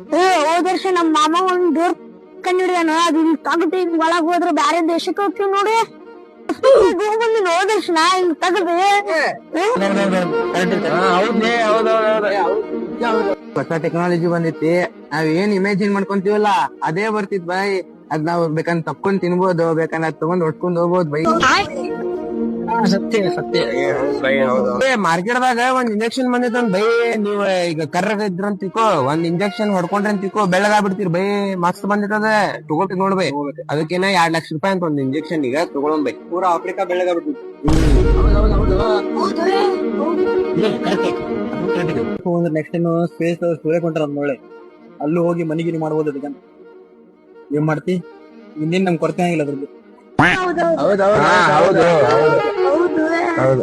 ಹೋದ ವರ್ಷ ನಮ್ಮ ಮಾಮ ಒಂದ್ ಡೋರ್ ಕಂಡಿಡ್ಯಾನ ಅದು ಹಿಂಗ್ ತಗದ್ ಹಿಂಗ್ ಒಳಗ್ ಹೋದ್ರ ಬ್ಯಾರೆ ದೇಶಕ್ಕೆ ಹೋಗ್ತೀವಿ ನೋಡಿ ಬಂದಿ ಹೋದ ವರ್ಷ ಹಿಂಗ್ ತಗದ್ ಹೊಸ ಟೆಕ್ನಾಲಜಿ ಬಂದೈತಿ ನಾವ್ ಏನ್ ಇಮ್ಯಾಜಿನ್ ಮಾಡ್ಕೊಂತೀವಲ್ಲ ಅದೇ ಬರ್ತಿತ್ ಬೈ. ಅದ್ ನಾವ್ ಬೇಕಂದ್ ತಕ್ಕೊಂಡ್ ತಿನ್ಬೋದು, ಬೇಕಂದ್ರೆ ಅದ್ ತಗೊಂಡ್ ಹೊಡ್ಕೊಂಡ್ ಹೋಗ್ಬೋದು ಬೈ. ಮಾರ್ಕೆಟ್ದಾಗ ಒಂದ್ ಇಂಜೆಕ್ಷನ್ ಬಂದೈತೆ ಬೈ. ನೀವ್ ಈಗ ಕರ್ರಗ ಇದ್ರಂತ ತಿಕ್ಕೋ, ಒಂದ್ ಇಂಜೆಕ್ಷನ್ ಹೊಡ್ಕೊಂಡ್ರೆ ತಿಕ್ಕೋ ಬೆಳ್ಳಗಾಗ್ಬಿಡ್ತೀರಿ ಬೈ. ಮಸ್ತ್ ಬಂದಿರ್ತದ, ತಗೋತೀವಿ ನೋಡ್ ಬೈ. ಅದಕ್ಕೇನ 2 ಲಕ್ಷ ರೂಪಾಯಿ ಅಂತ ಒಂದ್ ಇಂಜೆಕ್ಷನ್ ಈಗ ತಗೊಳೋನ್ ಬೈ. ಪೂರಾ ಆಫ್ರಿಕಾ ಬೆಳ್ಳಗಾಗ್ಬಿಡ್ತೀವಿ. ನೆಕ್ಸ್ಟ್ ಟೈಮ್ ಸ್ಪೇಸ್ ಸೂರ್ಯ ಕೊಂಡ್ರ ಒಳ್ಳೆ ಅಲ್ಲೂ ಹೋಗಿ ಮನಿಗಿನಿ ಮಾಡ್ಬೋದು. ಅದಕ್ಕೆ ಏನ್ ಮಾಡ್ತಿ, ಇನ್ನೇನ್ ನಮ್ ಕೊರತೆ ಆಗಿಲ್ಲ ಅದ್ರದ್ದು. ಹೌದು.